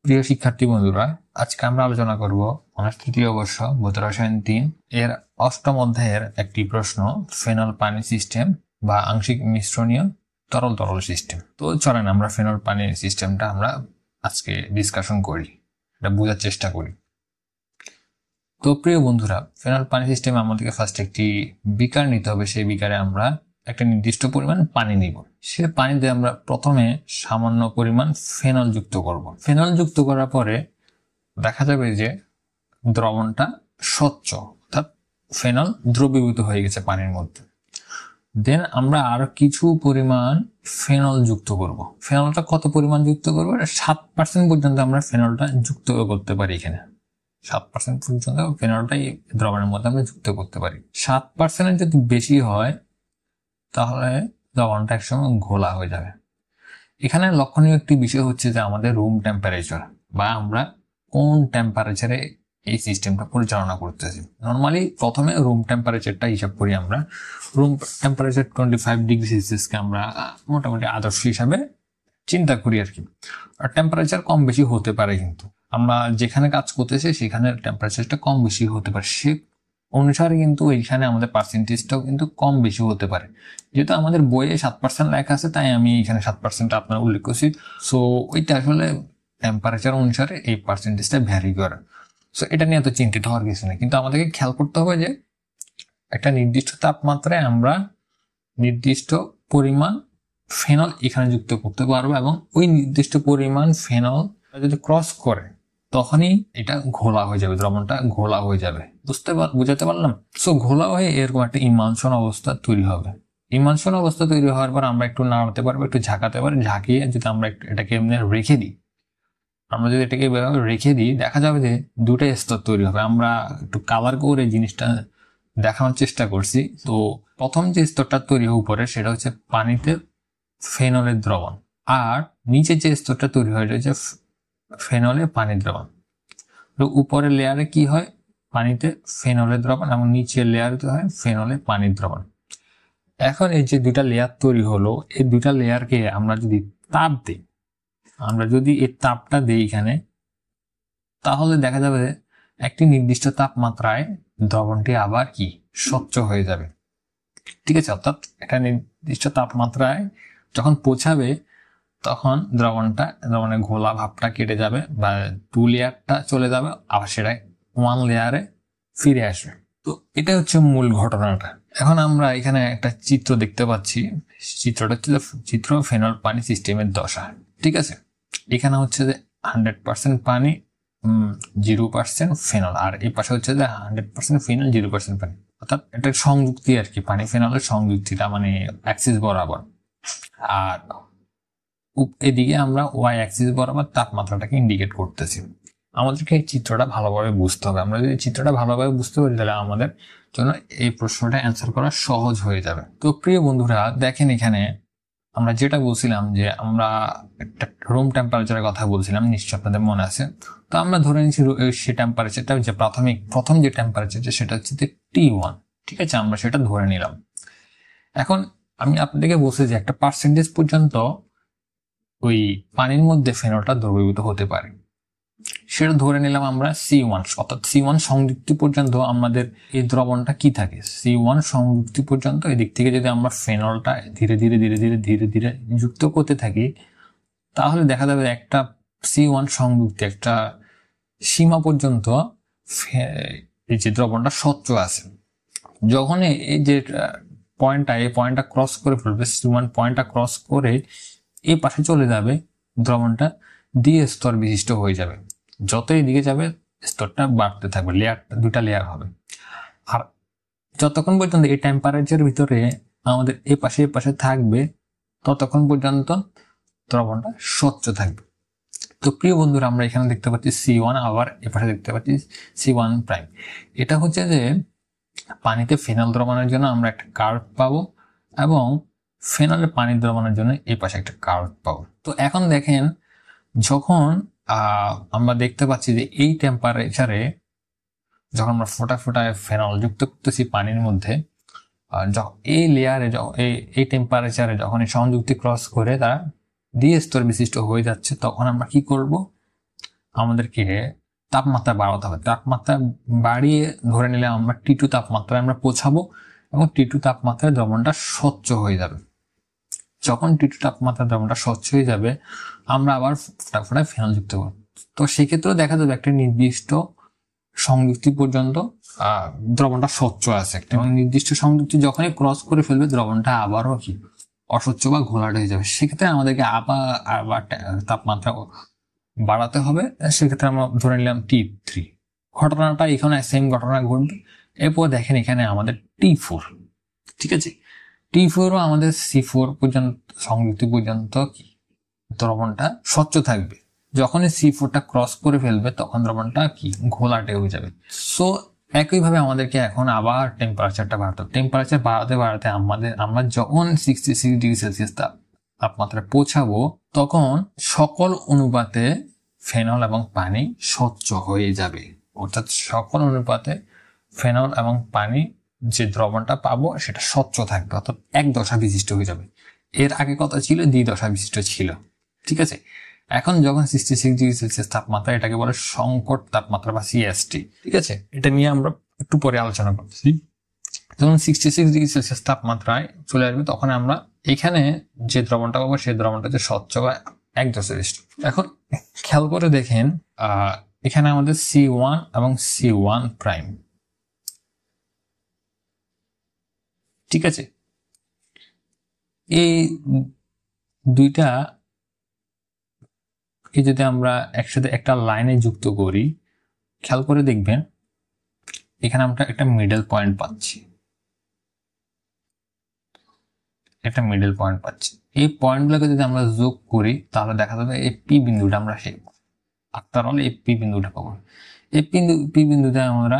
প্রিয় শিক্ষার্থী বন্ধুরা, আজকে আমরা আলোচনা করব অনার্স তৃতীয় বর্ষ ভৌত রসায়ন ৩ এর অষ্টম অধ্যায়ের একটি প্রশ্ন, ফেনল পানি সিস্টেম বা আংশিক মিশ্রণীয় তরল সিস্টেম। তো চলেন আমরা ফেনল পানির সিস্টেমটা আমরা আজকে ডিসকাশন করি, এটা বোঝার চেষ্টা করি। তো প্রিয় বন্ধুরা, ফেনল পানি সিস্টেমে আমাদেরকে ফার্স্ট একটি বিকার নিতে হবে। সেই বিকারে আমরা একটা নির্দিষ্ট পরিমাণ পানি নিব। সে পানিতে আমরা প্রথমে সামান্য পরিমাণ ফেনল যুক্ত করব। ফেনল যুক্ত করার পরে দেখা যাবে যে দ্রবণটা স্বচ্ছ, অর্থাৎ ফেনল দ্রবীভূত হয়ে গেছে পানির মধ্যে। দেন আমরা আরো কিছু পরিমাণ ফেনল যুক্ত করব। ফেনলটা কত পরিমাণ যুক্ত করবো? 7% পর্যন্ত আমরা ফেনলটা যুক্ত করতে পারি। এখানে 7% পর্যন্ত ফেনলটা এই দ্রবণের মধ্যে আমরা যুক্ত করতে পারি। 7% যদি বেশি হয় তাহলে দ্রবণটা একসময় ঘোলা হয়ে যাবে। এখানে লক্ষণীয় একটি বিষয় হচ্ছে যে আমাদের রুম টেম্পারেচার, বা আমরা কোন টেম্পারেচারে এই সিস্টেমটা পরিচালনা করতেছি। নর্মালি প্রথমে রুম টেম্পারেচারটা হিসাব করি আমরা। রুম টেম্পারেচার 25 ডিগ্রি সেলসিয়াসকে আমরা মোটামুটি আদর্শ হিসাবে চিন্তা করি আর কি। আর টেম্পারেচার কম বেশি হতে পারে, কিন্তু আমরা যেখানে কাজ করতেছি সেখানে টেম্পারেচারটা কম বেশি হতে পারে। সে অনুসারে কিন্তু এইখানে আমাদের পার্সেন্টেজটাও কিন্তু কম বেশি হতে পারে। যেহেতু আমাদের বইয়ে 7% লেখা আছে, তাই আমি এখানে 7% আপনার উল্লেখ করছি। সো ওইটা আসলে টেম্পারেচার অনুসারে এই পার্সেন্টেজটা ভ্যারি করে। সো এটা নিয়ে এত চিন্তিত হওয়ার কিছু নেই, কিন্তু আমাদেরকে খেয়াল করতে হবে যে একটা নির্দিষ্ট তাপমাত্রায় আমরা নির্দিষ্ট পরিমাণ ফেনল এখানে যুক্ত করতে পারবো, এবং ওই নির্দিষ্ট পরিমাণ ফেনল যদি ক্রস করে তখনই এটা ঘোলা হয়ে যাবে, দ্রবণটা ঘোলা হয়ে যাবে। বুঝাতে পারলাম? সো ঘোলা হয়ে এরকম একটা ইমালশন অবস্থা তৈরি হবে। ইমালশন অবস্থা তৈরি হওয়ার পর আমরা একটু নাড়াতে পারবো, একটু ঝাঁকাতে পারি। ঝাঁকিয়ে যদি আমরা এটাকে এমনি রেখে দিই, আমরা যদি এটাকে রেখে দিই, দেখা যাবে যে দুটো স্তর তৈরি হবে। আমরা একটু কালার করে জিনিসটা দেখানোর চেষ্টা করছি। তো প্রথম যে স্তরটা তৈরি হয়ে উপরে, সেটা হচ্ছে পানিতে ফেনলের দ্রবণ, আর নিচে যে স্তরটা তৈরি হয়ে রয়েছে ফেনলে পানির দ্রবণ। তো উপরের লেয়ারে কি হয়? পানিতে ফেনলের দ্রবণ, এবং নিচের লেয়ারে হয় ফেনলে পানির দ্রবণ। এখন এই যে দুইটা লেয়ার তৈরি হলো, এই দুইটা লেয়ারকে আমরা যদি তাপ দিই, আমরা যদি এই তাপটা দিই এখানে, তাহলে দেখা যাবে একটি নির্দিষ্ট তাপমাত্রায় দ্রবণটি আবার কি স্বচ্ছ হয়ে যাবে। ঠিক আছে? অর্থাৎ একটা নির্দিষ্ট তাপমাত্রায় যখন পৌঁছাবে তখন দ্রবণের ঘোলা ভাবটা কেটে যাবে, বা 2 লেয়ারটা চলে যাবে, আবার সেটা 1 লেয়ারে ফিরে আসবে। তো এটা হচ্ছে মূল ঘটনাটা। এখন আমরা এখানে একটা চিত্র দেখতে পাচ্ছি। চিত্রটা হচ্ছে চিত্র ফেনল পানি সিস্টেমের দশা। ঠিক আছে? এখানে হচ্ছে যে 100% পানি, 0% ফেনল, আর এই পাশে হচ্ছে যে 100% ফেনল, 0% পানি। অর্থাৎ এটা সংযুক্তি আর কি, পানি ফেনলের সংযুক্তিটা, মানে অ্যাক্সিস বরাবর। আর এদিকে আমরা ওয়াই অ্যাক্সিস বরাবর তাপমাত্রাটাকে ইন্ডিকেট করতেছি। আমাদেরকে এই চিত্রটা ভালোভাবে বুঝতে হবে। আমরা যদি চিত্রটা ভালোভাবে বুঝতে পারি, তাহলে আমাদের জন্য এই প্রশ্নটা অ্যান্সার করা সহজ হয়ে যাবে। তো প্রিয় বন্ধুরা, দেখেন এখানে আমরা যেটা বলছিলাম যে আমরা একটা রুম টেম্পারেচারের কথা বলছিলাম, নিশ্চয় আপনাদের মনে আছে। তো আমরা ধরে নিচ্ছি সে টেম্পারেচারটা, যে প্রথম যে টেম্পারেচার, সেটা হচ্ছে T1। ঠিক আছে? আমরা সেটা ধরে নিলাম। এখন আমি আপনাদেরকে বলছি যে একটা পার্সেন্টেজ পর্যন্ত ওই পানির মধ্যে ফেনলটা দ্রবীভূত হতে পারে, সেটা ধরে নিলাম আমরা C1। অর্থাৎ C1 সংযুক্তি পর্যন্ত আমাদের এই দ্রবণটা কি থাকে, C1 সংযুক্তি পর্যন্ত। এদিক থেকে যদি আমরা ফেনলটা ধীরে ধীরে ধীরে ধীরে ধীরে ধীরে যুক্ত করতে থাকি, তাহলে দেখা যাবে একটা C1 সংযুক্তি একটা সীমা পর্যন্ত এই যে দ্রবণটা স্বচ্ছ আছে। যখন এই যে এই পয়েন্টটা ক্রস করে ফেলবে, C1 পয়েন্টটা ক্রস করে এই পাশে চলে যাবে, দ্রবণটা দ্বি স্তর বিশিষ্ট হয়ে যাবে। যত এদিকে যাবে স্তরটা বাড়তে থাকবে, দুটা লেয়ার হবে। আর যতক্ষণ পর্যন্ত এই টেম্পারেচারের ভিতরে আমাদের এ পাশে থাকবে, ততক্ষণ পর্যন্ত দ্রবণটা স্বচ্ছ থাকবে। তো প্রিয় বন্ধুরা, আমরা এখানে দেখতে পাচ্ছি C1, আবার এ পাশে দেখতে পাচ্ছি C1'। এটা হচ্ছে যে পানিতে ফেনল দ্রবণের জন্য আমরা একটা কার্ভ পাবো, এবং ফেনলের পানি দ্রবণের জন্য এই পাশে একটা কার্ভ পাবো। তো এখন দেখেন, যখন আমরা দেখতে পাচ্ছি যে এই টেম্পারেচারে যখন আমরা ফোটা ফোটায় ফেনল যুক্ত করতেছি পানির মধ্যে, এই লেয়ারে এই টেম্পারেচারে যখন এই সংযুক্তি ক্রস করে তারা দ্বি স্তর বিশিষ্ট হয়ে যাচ্ছে, তখন আমরা কি করব? আমাদেরকে তাপমাত্রা বাড়াতে হবে। তাপমাত্রা বাড়িয়ে ধরে নিলে আমরা T2 তাপমাত্রায় আমরা পৌঁছাবো এবং T2 তাপমাত্রায় দ্রবণটা স্বচ্ছ হয়ে যাবে। যখন T2 তাপমাত্রায় দ্রবণটা স্বচ্ছ হয়ে যাবে আমরা আবার ফোটায় ফেনল যুক্ত করব। তো সেক্ষেত্রেও দেখা যাবে একটা নির্দিষ্ট সংযুক্তি পর্যন্ত দ্রবণটা স্বচ্ছ আছে এবং নির্দিষ্ট সংযুক্তি যখনই ক্রস করে ফেলবে দ্রবণটা আবারও কি অস্বচ্ছ বা ঘোলাটে হয়ে যাবে। সেক্ষেত্রে আমাদেরকে আবার তাপমাত্রা বাড়াতে হবে। সেক্ষেত্রে আমরা ধরে নিলাম T3। ঘটনাটা এখানে সেম ঘটনা ঘটবে। এরপর দেখেন এখানে আমাদের T4, ঠিক আছে। T4ও আমাদের C4 পর্যন্ত সংযুক্তি পর্যন্ত কি দ্রবণটা স্বচ্ছ থাকবে। যখনই C4টা ক্রস করে ফেলবে তখন দ্রবণটা কি ঘোলাটে হয়ে যাবে। সো একইভাবে আমাদেরকে এখন আবার টেম্পারেচারটা বাড়াতে হবে। টেম্পারেচার বাড়াতে বাড়াতে আমরা যখন 66 ডিগ্রি সেলসিয়াস তাপমাত্রায় পৌঁছাবো তখন সকল অনুপাতে ফেনল এবং পানি স্বচ্ছ হয়ে যাবে। অর্থাৎ সকল অনুপাতে ফেনল এবং পানি যে দ্রবণটা পাবো সেটা স্বচ্ছ থাকবে, অর্থাৎ এক দশা বিশিষ্ট হয়ে যাবে। এর আগে কথা ছিল দ্বি দশা বিশিষ্ট ছিল, ঠিক আছে। এখন যখন 66 ডিগ্রি সেলসিয়াস তাপমাত্রা, এটাকে বলে সংকট তাপমাত্রা বা CST, ঠিক আছে। এটা নিয়ে আমরা একটু পরে আলোচনা করছি। যখন 66 ডিগ্রি সেলসিয়াস তাপমাত্রায় চলে আসবে তখন আমরা এখানে যে দ্রবণটা পাবো সেই দ্রবণটা হচ্ছে স্বচ্ছ বা এক দশা বিশিষ্ট। এখন খেয়াল করে দেখেন এখানে আমাদের C1 এবং C1 প্রাইম, ঠিক আছে। এই দুইটা যদি আমরা একসাথে একটা লাইনে যুক্ত করি, খেয়াল করে দেখবেন এখানে আমরা একটা মিডল পয়েন্ট পাচ্ছি, একটা মিডল পয়েন্ট পাচ্ছি। এই পয়েন্টগুলোকে যদি আমরা যোগ করি তাহলে দেখা যাবে এই পি বিন্দুটা আমরা সেই আফটার অল এই পি বিন্দুটা পাবো। এই পি বিন্দুতে আমরা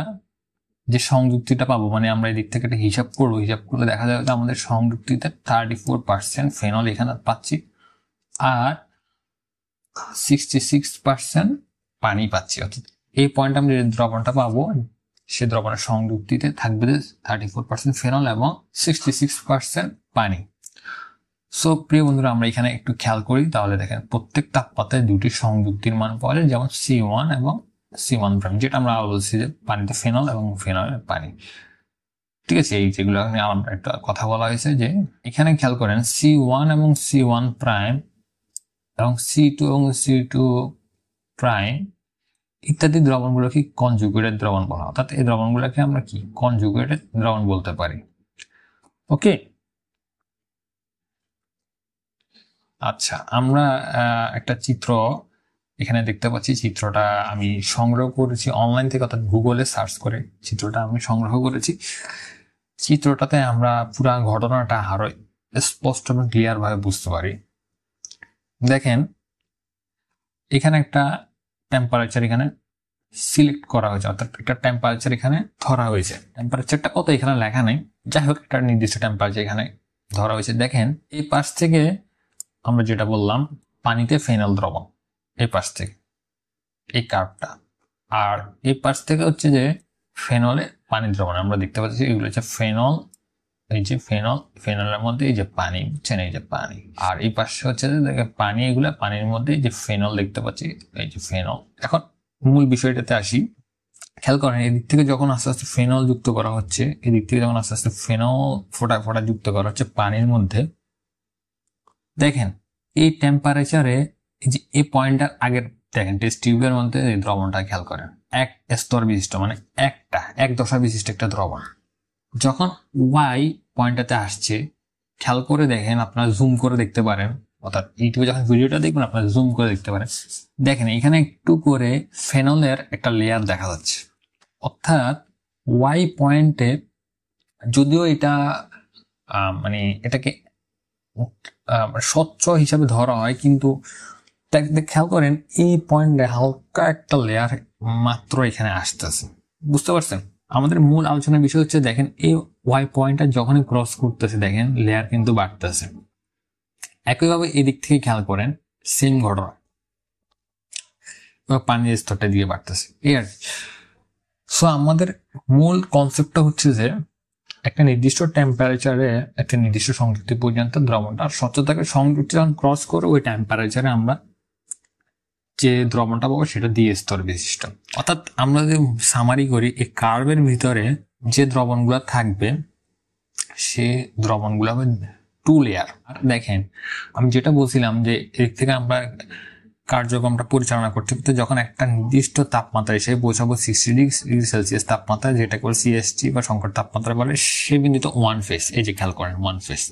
যে সংযুক্তিটা পাবো, মানে আমরা এই দিক থেকে একটা হিসাব করবো, হিসাব করলে দেখা যাবে যে আমাদের সংযুক্তিতে 34% ফেনল এখানে পাচ্ছি আর 66% পানি পাচ্ছি। অর্থাৎ এই পয়েন্ট আমরা যে দ্রবণটা পাবো সে দ্রবণের সংযুক্তিতে থাকবে 34% ফেনল এবং 66% পানি। সো প্রিয় বন্ধুরা, আমরা এখানে একটু খেয়াল করি তাহলে দেখেন প্রত্যেক তাপমাত্রায় দুটি সংযুক্তির মান পাওয়া যায়, যেমন C1 এবং C1 প্রাইম, যেটা আমরা বলছি যে পানিতে ফেনল এবং ফেনলের পানি, ঠিক আছে। এই যেগুলো আমরা একটা কথা বলা হয়েছে যে এখানে খেয়াল করেন C1 এবং C1 প্রাইম এবং C2 এবং C2 প্রাইম ইত্যাদি দ্রবণগুলোকে কনজুগেটেড দ্রবণ বলা হয়। অর্থাৎ এই দ্রবণগুলোকে আমরা কি কনজুগেটেড দ্রবণ বলতে পারি। ওকে, আচ্ছা, আমরা একটা চিত্র এখানে দেখতে পাচ্ছি। চিত্রটা আমি সংগ্রহ করেছি অনলাইন থেকে, অর্থাৎ গুগলে সার্চ করে চিত্রটা আমি সংগ্রহ করেছি। চিত্রটাতে আমরা পুরা ঘটনাটা আরো স্পষ্ট এবং ক্লিয়ার ভাবে বুঝতে পারি। দেখেন এখানে একটা টেম্পারেচার এখানে সিলেক্ট করা হয়েছে, অর্থাৎ একটা টেম্পারেচার এখানে ধরা হয়েছে। টেম্পারেচারটা কত এখানে লেখা নেই, যাই হোক একটা নির্দিষ্ট টেম্পারেচার এখানে ধরা হয়েছে। দেখেন এই পাশ থেকে আমরা যেটা বললাম পানিতে ফেনল দ্রবণ, এই পাশ থেকে এই কার্ভটা, আর এই পাশ থেকে হচ্ছে যে ফেনলে পানি দ্রবণ। আমরা দেখতে পাচ্ছি এগুলো হচ্ছে ফেনল, এই যে ফেনল, ফেনলের মধ্যে এই যে পানি, বুঝছেন, এই যে পানি, আর এই পাশে হচ্ছে যে পানি, এগুলো পানির মধ্যে যে ফেনল দেখতে পাচ্ছি, এই যে ফেনল। এখন মূল বিষয়টাতে আসি, খেয়াল করেন এদিক থেকে যখন আস্তে আস্তে ফেনল যুক্ত করা হচ্ছে, এদিক থেকে যখন আস্তে আস্তে ফেনল ফোটা ফোটা যুক্ত করা হচ্ছে পানির মধ্যে, দেখেন এই টেম্পারেচারে এই যে এই পয়েন্টটার আগের দেখেন টেস্ট টিউবের মধ্যে এই দ্রবণটা খেয়াল করেন এক স্তর বিশিষ্ট, মানে এক দশা বিশিষ্ট একটা দ্রবণ। যখন ওয়াই পয়েন্টটাতে আসছে খেয়াল করে দেখেন, আপনারা জুম করে দেখতে পারেন, অর্থাৎ ইউটিউবে যখন ভিডিওটা দেখবেন আপনারা জুম করে দেখতে পারেন। দেখেন এখানে একটু করে ফেনলের একটা লেয়ার দেখা যাচ্ছে। অর্থাৎ ওয়াই পয়েন্টে যদিও এটা মানে এটাকে স্বচ্ছ হিসাবে ধরা হয়, কিন্তু খেয়াল করেন এই পয়েন্টে হালকা একটা লেয়ার মাত্র এখানে আসতেছে, বুঝতে পারছেন। আমাদের মূল আলোচনার বিষয় হচ্ছে দেখেন এই ওয়াই পয়েন্টটা যখনই ক্রস করতেছে দেখেন লেয়ার কিন্তু বাড়তেছে। একইভাবে এদিক থেকে খেয়াল করেন সেম ঘটনা, পানির স্তরটা দিয়ে বাড়তেছে এই আর। সো আমাদের মূল কনসেপ্টটা হচ্ছে যে একটা নির্দিষ্ট টেম্পারেচারে একটা নির্দিষ্ট সংযুক্তি পর্যন্ত দ্রবণটা স্বচ্ছ থাকে, সংযুক্তি যখন ক্রস করে ওই টেম্পারেচারে আমরা যে দ্রবণটা পাবো সেটা দ্বি-স্তর বিশিষ্ট। অর্থাৎ আমরা যদি সামারি করি, এই কার্ভের ভিতরে যে দ্রবণগুলো থাকবে সে দ্রবণগুলো হবে 2 লেয়ার। আর দেখেন আমি যেটা বলছিলাম যে এর থেকে আমরা কার্যক্রমটা পরিচালনা করতে করতে যখন একটা নির্দিষ্ট তাপমাত্রা হিসেবে পৌঁছাবো 60 ডিগ্রি সেলসিয়াস তাপমাত্রা, যেটা করে সিএসটি বা সংকট তাপমাত্রা বলে, সে বিন্দুতে 1 ফেজ, এই যে খেয়াল করেন 1 ফেজ,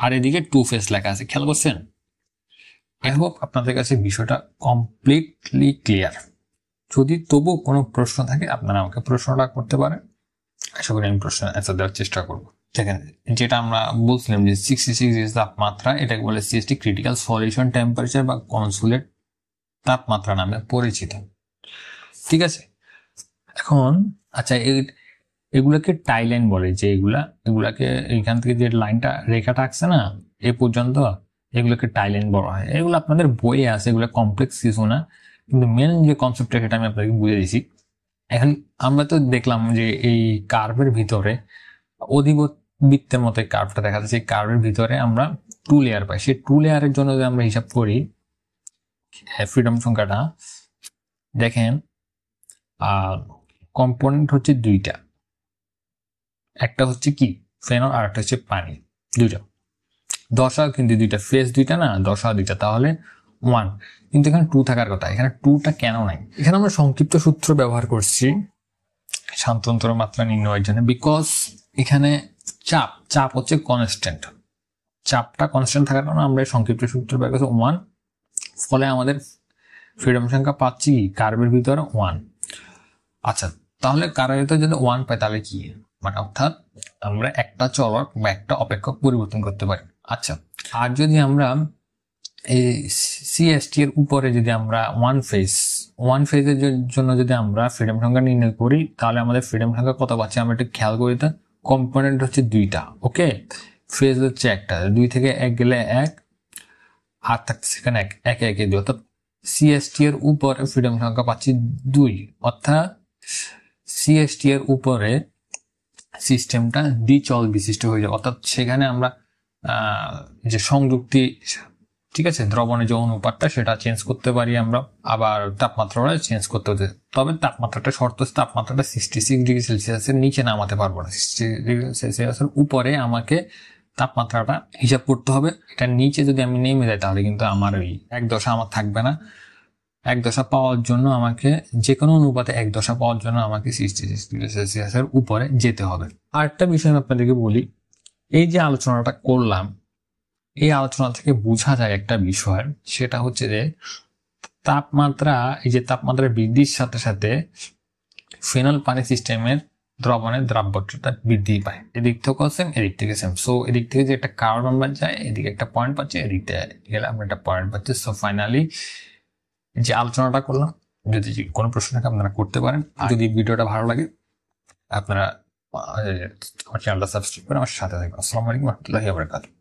আর এদিকে 2 ফেজ লেখা আছে, খেয়াল করছেন? আই হোপ আপনাদের কাছে বিষয়টা কমপ্লিটলি ক্লিয়ার। যদি তবু কোনো প্রশ্ন থাকে আপনারা আমাকে প্রশ্নটা করতে পারেন, আশা করি আমি প্রশ্ন অ্যান্সার দেওয়ার চেষ্টা করব। দেখেন যেটা আমরা বলছিলাম যে 66 ডিগ্রি তাপমাত্রা, এটাকে বলে সিএসটি, ক্রিটিক্যাল সলিউশন টেম্পারেচার বা কনসুলেট তাপমাত্রা নামে পরিচিত। ঠিক আছে, এখন আচ্ছা এগুলাকে টাই লাইন বলে, যে এগুলাকে এইখান থেকে যে লাইনটা রেখাটা আঁকছে না এ পর্যন্ত, এগুলোকে টাই লাইন বলা হয়। এগুলো আপনাদের বইয়ে আছে, এগুলো কমপ্লেক্স কিছু না, কিন্তু মেন যে কনসেপ্টটা সেটা আমি আপনাকে বুঝে দিছি। এখন আমরা তো দেখলাম যে এই কার্ভের ভিতরে অধিবৃত্তের মতো কার্ভটা দেখা যাচ্ছে, কার্ভের ভিতরে আমরা 2 লেয়ার পাই। সেই 2 লেয়ারের জন্য যদি আমরা হিসাব করি ফ্রিডম সংখ্যাটা, দেখেন কম্পোনেন্ট হচ্ছে 2টা, একটা হচ্ছে কি ফেনল আর একটা হচ্ছে পানি, 2টা। দশা কিন্তু 2টা, ফেজ 2টা না, দশা 2টা, তাহলে 1। কিন্তু এখানে 2 থাকার কথা, এখানে 2টা কেন নাই? এখানে আমরা সংক্ষিপ্ত সূত্র ব্যবহার করছি শান্তন্তর মাত্রা নির্ণয়ের জন্য, বিকজ এখানে চাপ হচ্ছে কনস্ট্যান্ট, চাপটা কনস্ট্যান্ট থাকার কারণে আমরা সংক্ষিপ্ত সূত্র ব্যবহার করছি 1। ফলে আমাদের ফ্রিডম সংখ্যা পাচ্ছি কার্ভের ভিতরে 1। আচ্ছা, তাহলে কার্ভের ভিতরে যদি 1 পাই তাহলে কি, মানে অর্থাৎ আমরা একটা চলক বা একটা অপেক্ষক পরিবর্তন করতে পারি। আচ্ছা, আর যদি আমরা এই সিএসটি এর উপরে যদি আমরা 1 ফেজের জন্য যদি আমরা ফ্রিডম সংখ্যা নির্ণয় করি, তাহলে আমাদের ফ্রিডম সংখ্যা কত পাচ্ছি আমরা একটু খেয়াল করি। তা কম্পোনেন্ট হচ্ছে 2টা, ওকে, ফেজ হচ্ছে একটা, 2 থেকে 1 গেলে 1, আর থাকছে এখানে 1 1 2, অর্থাৎ সিএসটি এর উপরে ফ্রিডম সংখ্যা পাচ্ছি 2। অর্থাৎ সিএসটি এর উপরে সিস্টেমটা দ্বিচল বিশিষ্ট হয়ে যায়। অর্থাৎ সেখানে আমরা যে সংযুক্তি, ঠিক আছে, দ্রবণের যে অনুপাতটা সেটা চেঞ্জ করতে পারি আমরা, আবার তাপমাত্রাটা চেঞ্জ করতে হতে। তবে তাপমাত্রাটা শর্ত, তাপমাত্রাটা 66 ডিগ্রি সেলসিয়াসের নিচে নামাতে পারবো না, 60 ডিগ্রি সেলসিয়াসের উপরে আমাকে তাপমাত্রাটা হিসাব করতে হবে। এটার নিচে যদি আমি নেমে যাই তাহলে কিন্তু আমার ওই 1 দশা আমার থাকবে না। 1 দশা পাওয়ার জন্য আমাকে, যে কোনো অনুপাতে 1 দশা পাওয়ার জন্য আমাকে 66 ডিগ্রি সেলসিয়াসের উপরে যেতে হবে। আরেকটা বিষয় আমি আপনাদেরকে বলি, এই যে আলোচনাটা করলাম, এই আলোচনা থেকে বোঝা যায় একটা বিষয়, সেটা হচ্ছে যে তাপমাত্রা, এই যে তাপমাত্রা বৃদ্ধির সাথে সাথে ফেনল পানি সিস্টেমের দ্রবণের দ্রাব্যতা বৃদ্ধি পায়। এদিক থেকেও সেম, এদিক থেকে সেম। সো এদিক থেকে যে একটা কার্ভ আমরা যাই, এদিকে একটা পয়েন্ট পাচ্ছি, এদিক থেকে গেলে আমরা একটা পয়েন্ট পাচ্ছি। সো ফাইনালি যে আলোচনাটা করলাম, যদি কোনো প্রশ্ন থাকে আপনারা করতে পারেন। আর যদি ভিডিওটা ভালো লাগে আপনারা আমার চ্যানেলটা সাবস্ক্রাইব করে আমার সাথে থাকবেন। আসসালামু আলাইকুম ওয়া রাহমাতুল্লাহি ওয়া বারাকাতুহু।